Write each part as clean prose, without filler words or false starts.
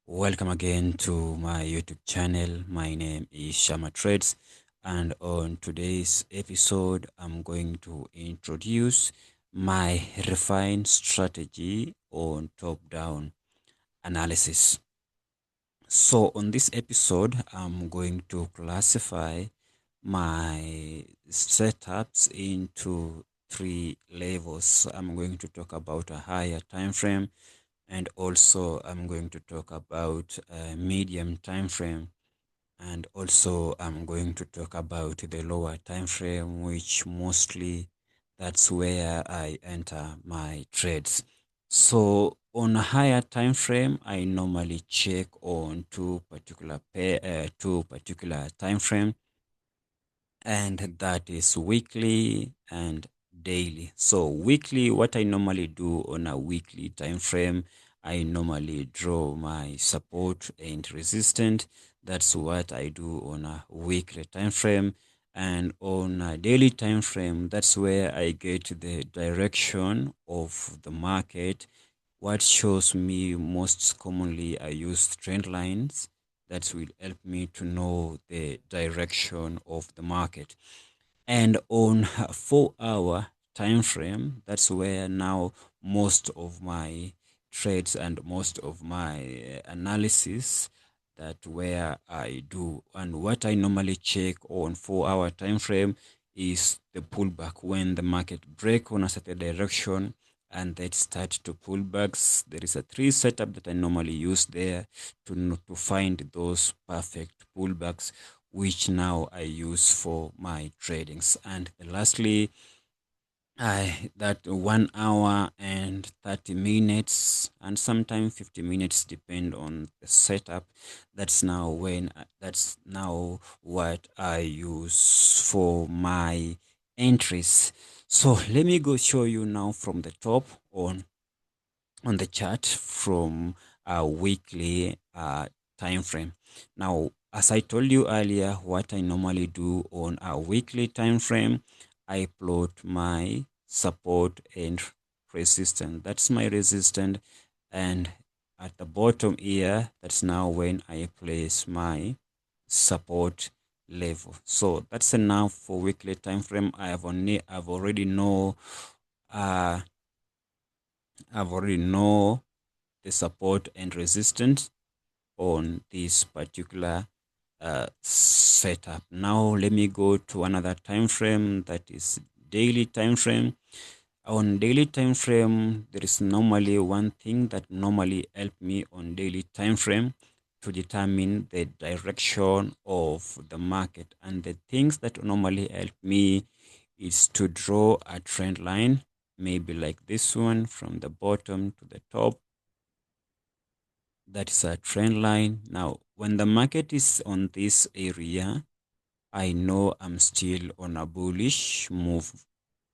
Welcome again to my YouTube channel. My name is Shama Trades, and on today's episode, I'm going to introduce my refined strategy on top down analysis. So, on this episode, I'm going to classify my setups into three levels. I'm going to talk about a higher time frame, and also I'm going to talk about a medium time frame, and also I'm going to talk about the lower time frame, which mostly that's where I enter my trades. So on a higher time frame, I normally check on two particular time frame, and that is weekly and daily. So weekly, what I normally do on a weekly time frame, I normally draw my support and resistance. That's what I do on a weekly time frame. And on a daily time frame, that's where I get the direction of the market. What shows me most commonly, I use trend lines that will help me to know the direction of the market. And on a 4 hour time frame, that's where now most of my trades and most of my analysis, that where I do. And what I normally check on 4 hour time frame is the pullback. When the market break on a certain direction and they start to pull backs, there is a three setup that I normally use there to find those perfect pullbacks, which now I use for my tradings. And lastly, I that 1 hour and 30 minutes and sometimes 50 minutes depend on the setup. That's now what I use for my entries. So let me go show you now from the top on the chart from a weekly time frame. Now, as I told you earlier, what I normally do on a weekly time frame, I plot my support and resistance. That's my resistance, and at the bottom here, that's now when I place my support level. So that's enough for weekly time frame. Uh I've already know the support and resistance on this particular setup. Now let me go to another time frame, that is daily time frame. On daily time frame, there is normally one thing that normally help me on daily time frame to determine the direction of the market. And the things that normally help me is to draw a trend line, maybe like this one from the bottom to the top. That is a trend line. Now, when the market is on this area, I know I'm still on a bullish move.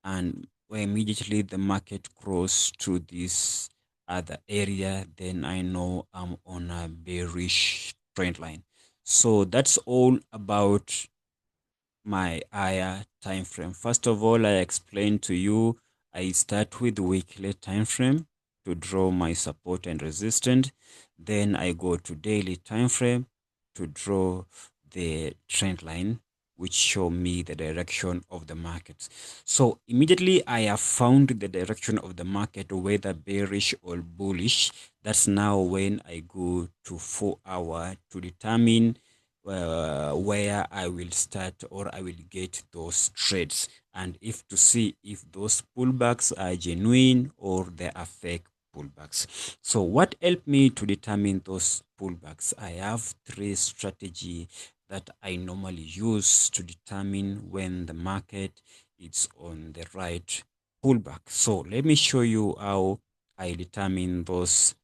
And when immediately the market cross to this other area, then I know I'm on a bearish trend line. So that's all about my higher time frame. First of all, I explained to you, I start with weekly time frame to draw my support and resistance. Then I go to daily time frame to draw the trend line, which show me the direction of the markets. So immediately I have found the direction of the market, whether bearish or bullish. That's now when I go to 4 hour to determine where I will start or I will get those trades, and if to see if those pullbacks are genuine or they are fake pullbacks. So what helped me to determine those pullbacks? I have three strategy that I normally use to determine when the market is on the right pullback. So let me show you how I determine those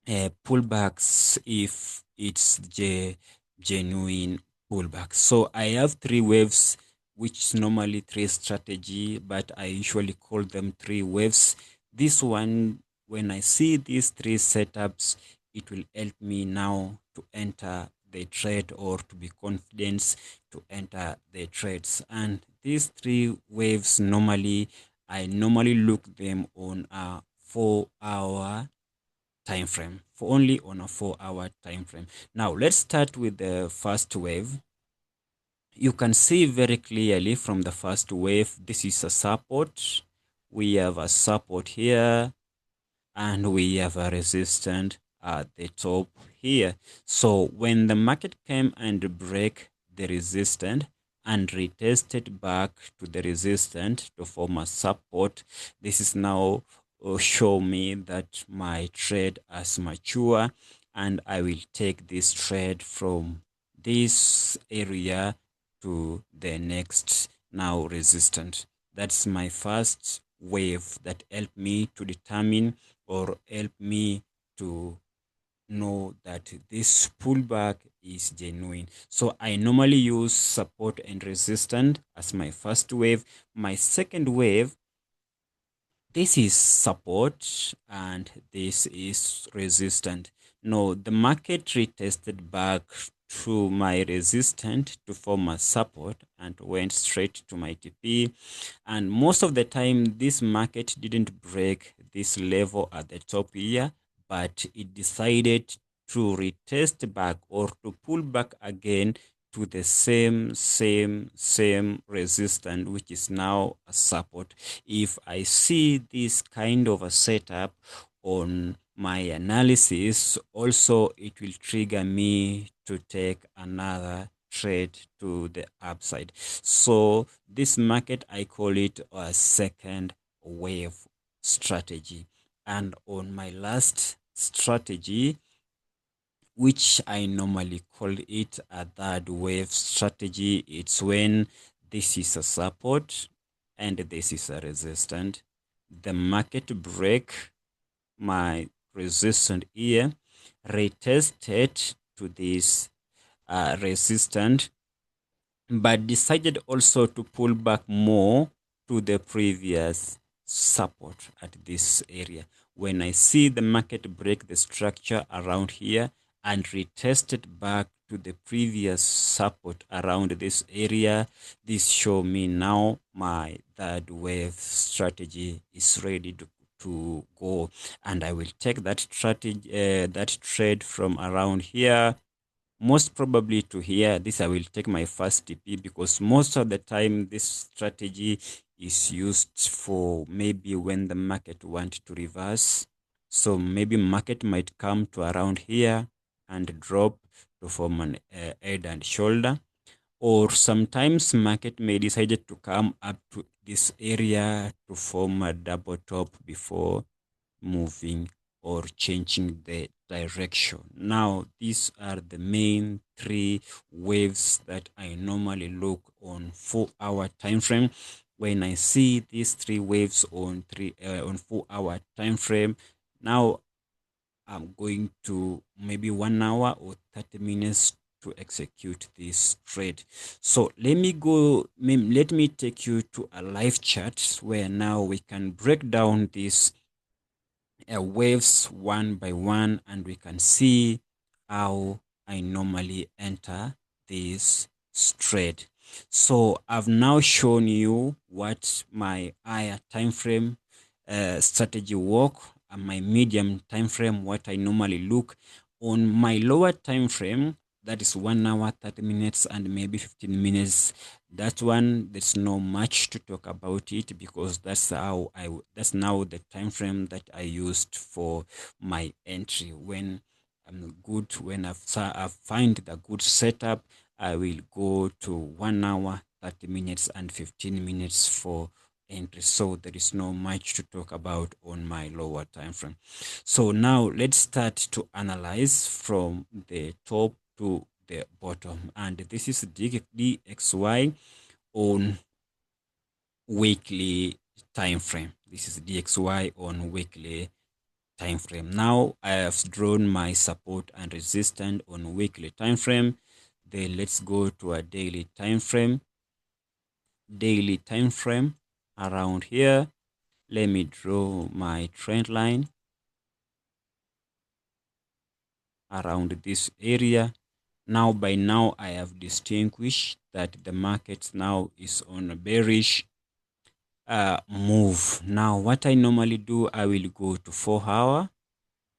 pullbacks if it's genuine pullback. So I have three waves, which is normally three strategy, but I usually call them three waves. This one, when I see these three setups, it will help me now to enter the trade or to be confident to enter the trades. And these three waves I normally look them on a 4 hour time frame, for only on a 4-hour time frame. Now let's start with the first wave. You can see very clearly from the first wave, this is a support. We have a support here, and we have a resistance at the top here. So when the market came and break the resistance and retested back to the resistance to form a support, this is now show me that my trade has mature, and I will take this trade from this area to the next now resistance. That's my first wave that helped me to determine or help me to know that this pullback is genuine. So I normally use support and resistance as my first wave. My second wave, this is support and this is resistance. No, the market retested back to my resistance to form a support and went straight to my TP. And most of the time, this market didn't break this level at the top here, but it decided to retest back or to pull back again to the same resistance, which is now a support. If I see this kind of a setup on my analysis, also it will trigger me to take another trade to the upside. So this market, I call it a second wave strategy. And on my last strategy, which I normally call it a third wave strategy, it's when this is a support and this is a resistance. The market break my resistance here, retested to this resistance, but decided also to pull back more to the previous support at this area. When I see the market break the structure around here and retested back to the previous support around this area, this show me now my third wave strategy is ready to go, and I will take that strategy, that trade from around here, most probably to here. This I will take my first TP, because most of the time this strategy is used for maybe when the market want to reverse. So maybe market might come to around here and drop to form an head and shoulder, or sometimes market may decide to come up to this area to form a double top before moving or changing the direction. Now, these are the main three waves that I normally look on 4-hour time frame. When I see these three waves on 4-hour time frame, now I'm going to maybe 1 hour or 30 minutes to execute this trade. So let me take you to a live chart where now we can break down this waves one by one, and we can see how I normally enter this trade. So I've now shown you what my higher time frame strategy work, and my medium time frame, what I normally look. On my lower time frame, that is 1 hour, 30 minutes, and maybe 15 minutes. That one, there's no much to talk about it, because that's now the time frame that I used for my entry. When I'm good, when I've find the good setup, I will go to 1 hour, 30 minutes, and 15 minutes for entry. So there is no much to talk about on my lower time frame. So now let's start to analyze from the top to the bottom, and this is DXY on weekly time frame. This is DXY on weekly time frame. Now I have drawn my support and resistance on weekly time frame. Then let's go to a daily time frame. Daily time frame around here. Let me draw my trend line around this area. Now, by now, I have distinguished that the market now is on a bearish move. Now, what I normally do, I will go to 4 hour.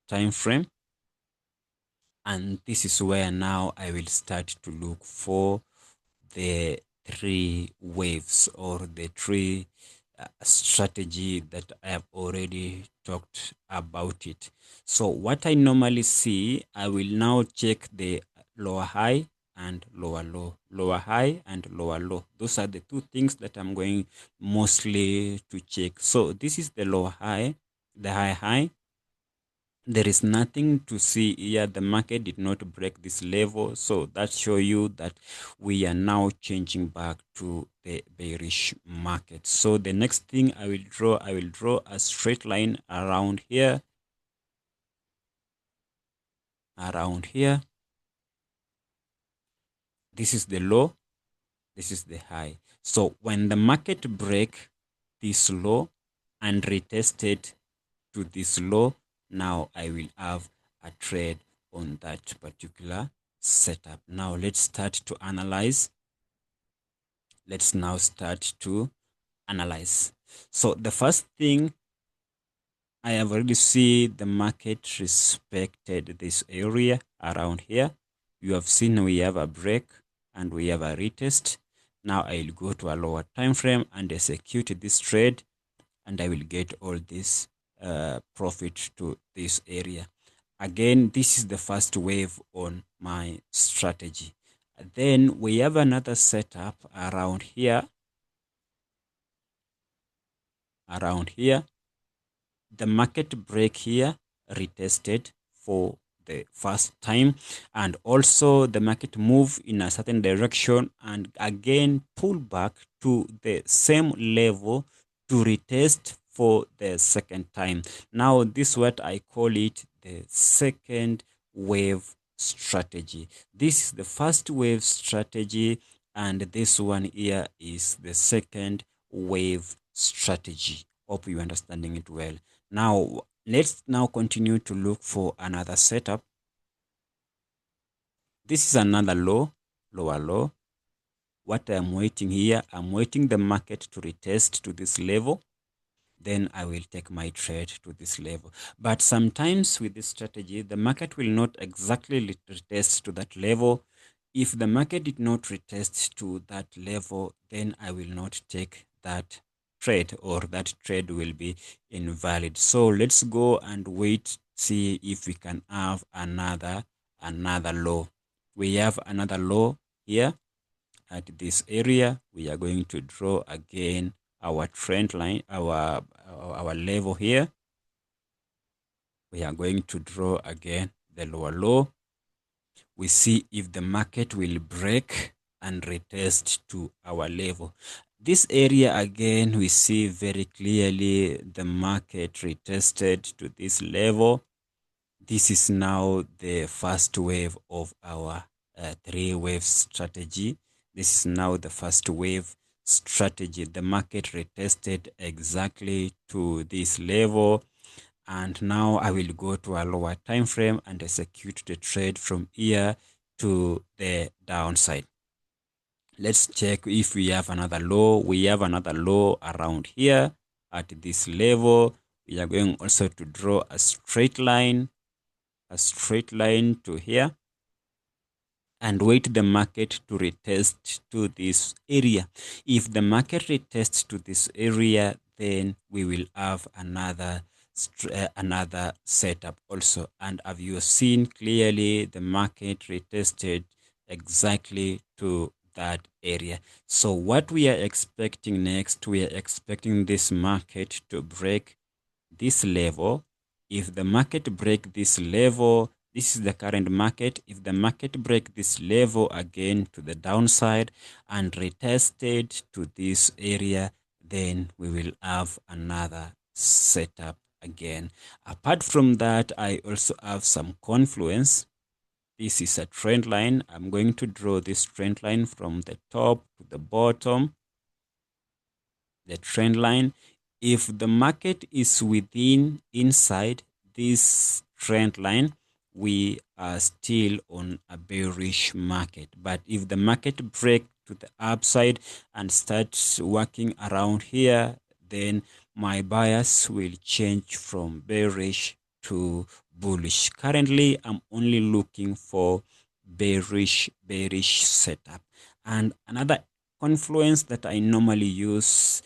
time frame, and this is where now I will start to look for the three waves or the three strategy that I have already talked about it. So what I normally see, I will now check the lower high and lower low, lower high and lower low. Those are the two things that I'm going mostly to check. So this is the lower high, the high. There is nothing to see here. The market did not break this level, so that show you that we are now changing back to the bearish market. So the next thing I will draw a straight line around here, this is the low, this is the high. So when the market break this low and retested to this low, now I will have a trade on that particular setup. Now let's start to analyze. Let's now start to analyze. So the first thing, I have already seen the market respected this area around here. You have seen we have a break and we have a retest. Now I'll go to a lower time frame and execute this trade, and I will get all this profit to this area. Again, this is the first wave on my strategy. Then we have another setup around here. The market break here, retested for the first time, and also the market move in a certain direction and again pull back to the same level to retest for the second time. Now this is what I call it the second wave strategy. This is the first wave strategy, and this one here is the second wave strategy. Hope you're understanding it well. Now let's now continue to look for another setup. This is another low, lower low. What I'm waiting here, I'm waiting the market to retest to this level. Then I will take my trade to this level. But sometimes with this strategy, the market will not exactly retest to that level. If the market did not retest to that level, then I will not take that trade, or that trade will be invalid. So let's go and wait, see if we can have another low. We have another low here at this area. We are going to draw again our trend line, our level here. We are going to draw again the lower low. We see if the market will break and retest to our level. This area again, we see very clearly the market retested to this level. This is now the first wave of our three-wave strategy. This is now the first wave strategy. The market retested exactly to this level, and now I will go to a lower time frame and execute the trade from here to the downside. Let's check if we have another low. We have another low around here at this level. We are going also to draw a straight line to here, and wait the market to retest to this area. If the market retests to this area, then we will have another setup also. And have you seen clearly the market retested exactly to that area? So what we are expecting next, we are expecting this market to break this level. If the market break this level, this is the current market. If the market break this level again to the downside and retested to this area, then we will have another setup again. Apart from that, I also have some confluence. This is a trend line. I'm going to draw this trend line from the top to the bottom. The trend line. If the market is inside this trend line, we are still on a bearish market. But if the market break to the upside and starts working around here, then my bias will change from bearish to bullish. Currently, I'm only looking for bearish setup. And another confluence that I normally use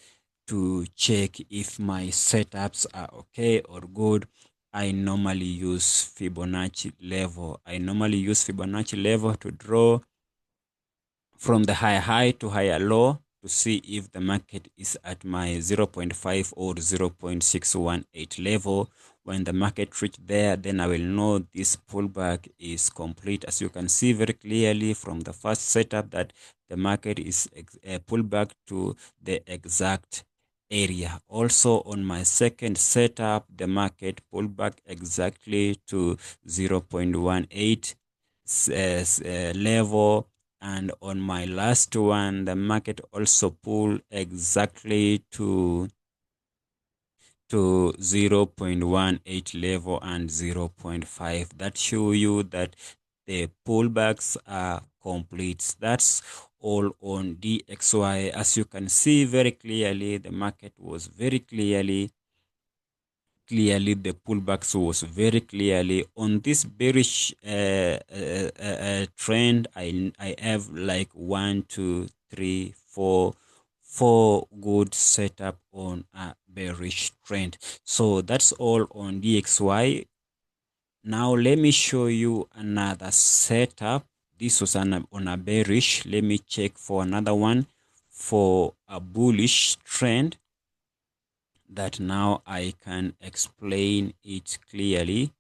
to check if my setups are okay or good, I normally use Fibonacci level. I normally use Fibonacci level to draw from the higher high to higher low to see if the market is at my 0.5 or 0.618 level. When the market reach there, then I will know this pullback is complete. As you can see very clearly from the first setup that the market is pulled back to the exact area. Also on my second setup, the market pulled back exactly to 0.18 level, and on my last one the market also pulled exactly to 0.18 level and 0.5. That show you that the pullbacks are complete. That's all on DXY. As you can see very clearly, the market was very clearly the pullbacks was very clearly on this bearish trend. I have like 1 2 3 4 good setup on a bearish trend. So that's all on DXY. Now let me show you another setup. This was on a bearish. Let me check for another one for a bullish trend that now I can explain it clearly,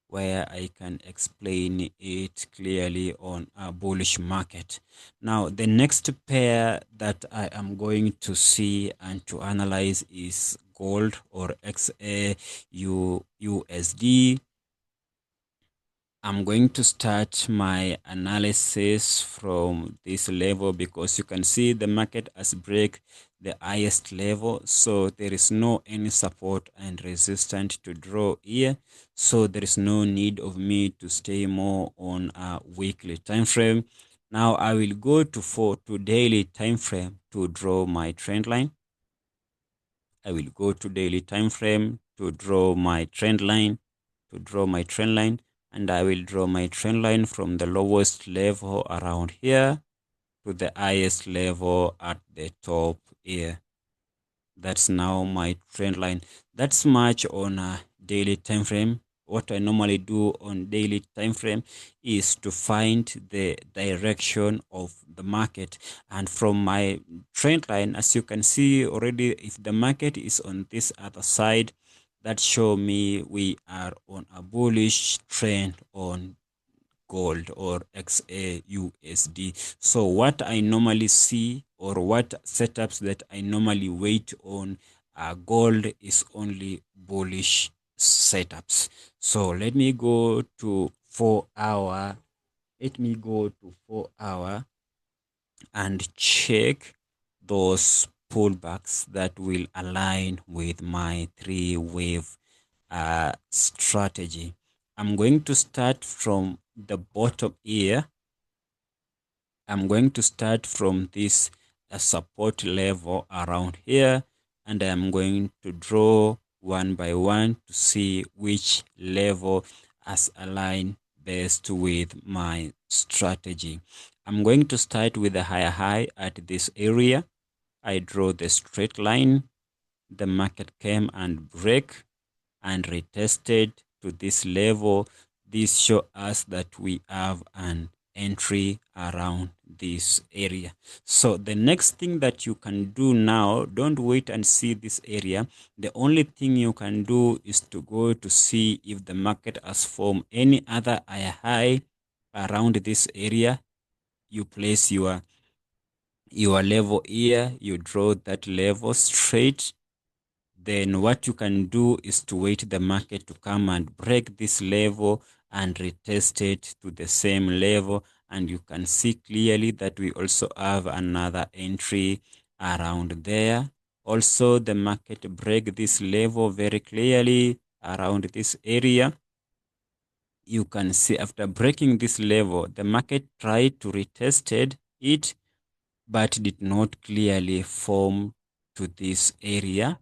where I can explain it clearly on a bullish market. Now, the next pair that I am going to see and to analyze is gold or XAUUSD. I'm going to start my analysis from this level because you can see the market has break the highest level, so there is no any support and resistance to draw here, so there is no need of me to stay more on a weekly time frame. Now I will go to daily time frame to draw my trend line. I will go to daily time frame to draw my trend line, and I will draw my trend line from the lowest level around here to the highest level at the top here. That's now my trend line. That's much on a daily time frame. What I normally do on daily time frame is to find the direction of the market, and from my trend line, as you can see already, if the market is on this other side, that show me we are on a bullish trend on gold or XAUSD. So what I normally see, or what setups that I normally wait on gold, is only bullish setups. So let me go to 4-hour. Let me go to 4-hour and check those pullbacks that will align with my 3-wave strategy. I'm going to start from the bottom here. I'm going to start from this support level around here, and I'm going to draw one by one to see which level has aligned best with my strategy. I'm going to start with a higher high at this area. I draw the straight line. The market came and break and retested to this level. This shows us that we have an entry around this area. So the next thing that you can do now, don't wait and see this area. The only thing you can do is to go to see if the market has formed any other high around this area. You place your level here, you draw that level straight. Then what you can do is to wait the market to come and break this level and retest it to the same level. And you can see clearly that we also have another entry around there. Also, the market break this level very clearly around this area. You can see after breaking this level, the market tried to retest it, but did not clearly form to this area.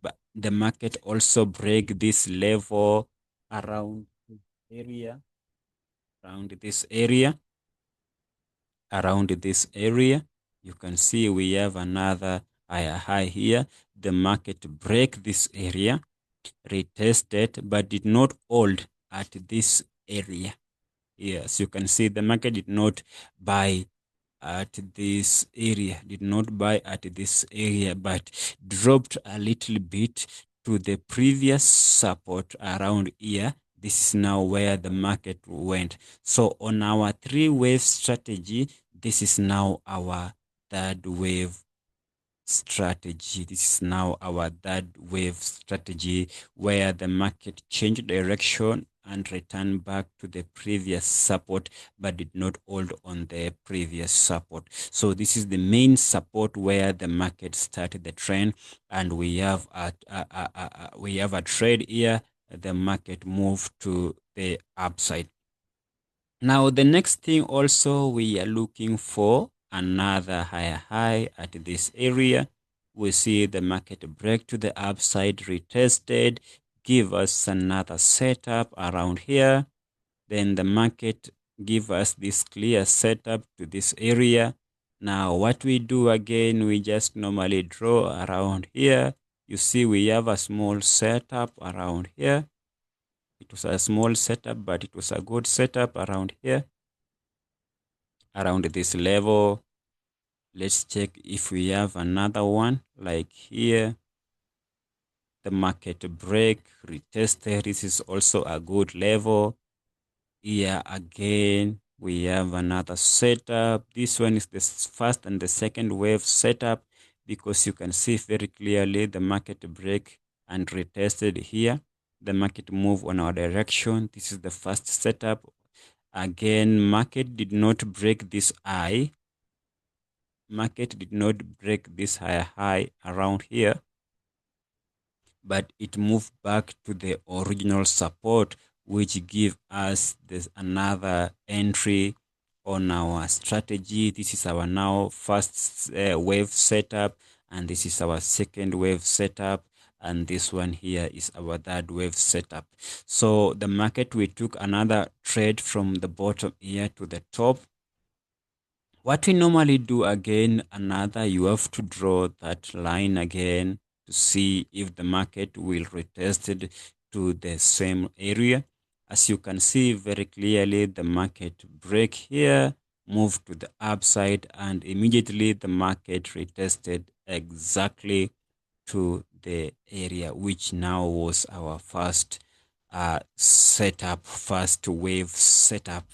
But the market also break this level around this area, around this area, around this area. You can see we have another higher high here. The market break this area, retested, but did not hold at this area. Yes, you can see the market did not buy at this area, did not buy at this area, but dropped a little bit to the previous support around here. This is now where the market went. So on our 3-wave strategy, this is now our 3rd wave strategy. This is now our 3rd wave strategy, where the market changed direction and returned back to the previous support, but did not hold on the previous support. So this is the main support where the market started the trend, and we have a trade here. The market moved to the upside. Now the next thing also, we are looking for another higher high at this area. We see the market break to the upside, retested, give us another setup around here. Then the market give us this clear setup to this area. Now what we do again, we just normally draw around here. You see we have a small setup around here. It was a small setup, but it was a good setup around here, around this level. Let's check if we have another one like here. The market break, retested. This is also a good level. Here again, we have another setup. This one is the first and the second wave setup, because you can see very clearly the market break and retested here. The market move on our direction. This is the first setup. Again, market did not break this high. Market did not break this higher high around here, but it moved back to the original support, which give us this another entry on our strategy. This is our now first wave setup, and this is our second wave setup, and this one here is our 3rd wave setup. So the market, we took another trade from the bottom here to the top. What we normally do again, you have to draw that line again to see if the market will retest it to the same area. As you can see very clearly, the market break here, move to the upside, and immediately the market retested exactly to the area, which now was our first setup, first wave setup.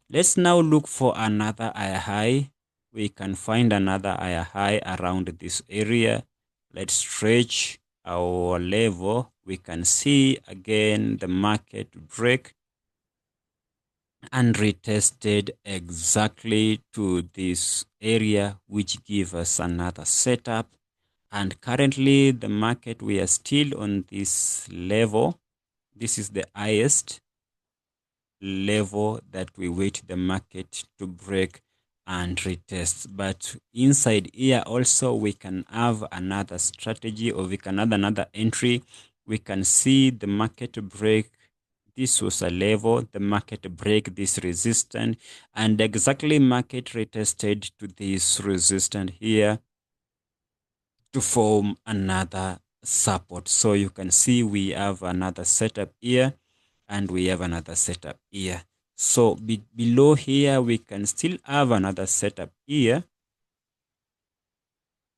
Let's now look for another higher high. We can find another higher high around this area. Let's stretch our level. We can see again the market break and retested exactly to this area, which give us another setup. And currently the market, we are still on this level. This is the highest level that we wait the market to break and retest. But inside here also, we can have another strategy, or we can add another entry. We can see the market break. This was a level, the market break this resistance, and exactly market retested to this resistance here to form another support. So you can see we have another setup here, and we have another setup here. So below here, we can still have another setup here.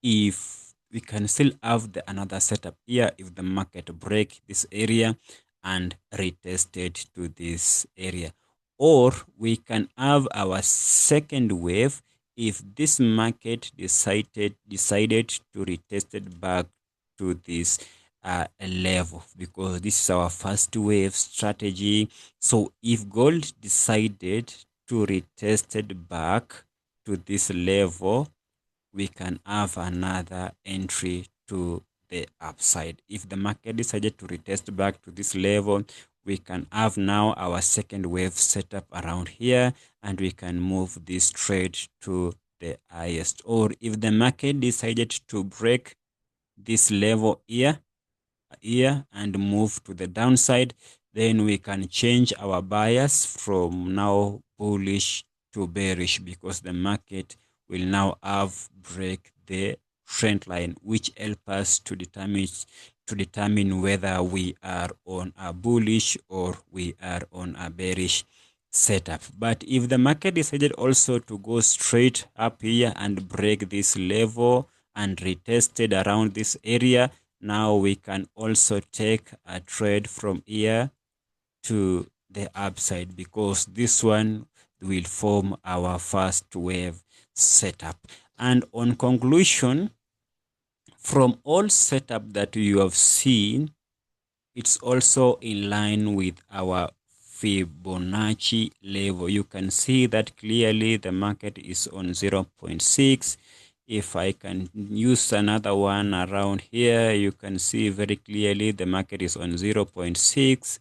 If we can still have another setup here, if the market break this area and retested to this area, or we can have our second wave if this market decided to retest it back to this level, because this is our first wave strategy. So if gold decided to retest it back to this level, we can have another entry to the upside. If the market decided to retest back to this level, we can have now our second wave setup around here, and we can move this trade to the highest. Or if the market decided to break this level here and move to the downside, then we can change our bias from now bullish to bearish, because the market will now have break the trend line, which help us to determine whether we are on a bullish or we are on a bearish setup. But if the market decided also to go straight up here and break this level and retested around this area, now we can also take a trade from here to the upside, because this one will form our first wave setup. And on conclusion, from all setup that you have seen, it's also in line with our Fibonacci level. You can see that clearly the market is on 0.6. If I can use another one around here, you can see very clearly the market is on 0.6.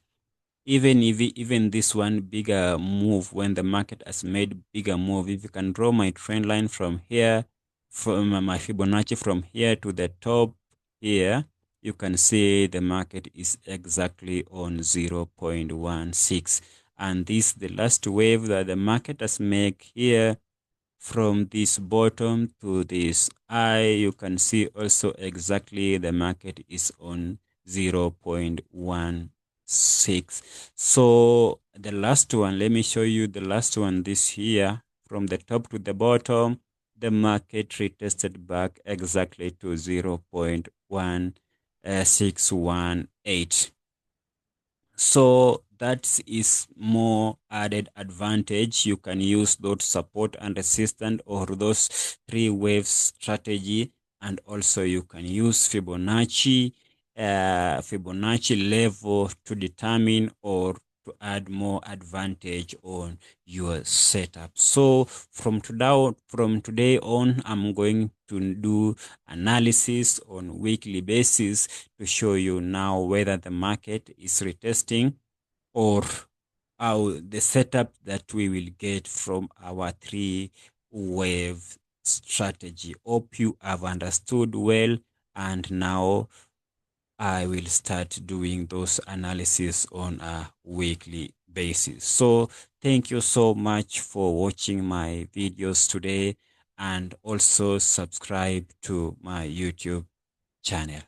Even this one bigger move, when the market has made bigger move, if you can draw my trend line from here, from my Fibonacci from here to the top here, you can see the market is exactly on 0.16. And this the last wave that the market has made here, from this bottom to this high. You can see also exactly the market is on 0.16. So the last one, let me show you the last one, this here, from the top to the bottom, the market retested back exactly to 0.1618. So that is more added advantage. You can use those support and resistance, or those three waves strategy, and also you can use Fibonacci level to determine or to add more advantage on your setup. So from today on, I'm going to do analysis on weekly basis to show you now whether the market is retesting or how the setup that we will get from our three wave strategy. Hope you have understood well, and now I will start doing those analysis on a weekly basis. So thank you so much for watching my videos today, and also subscribe to my YouTube channel.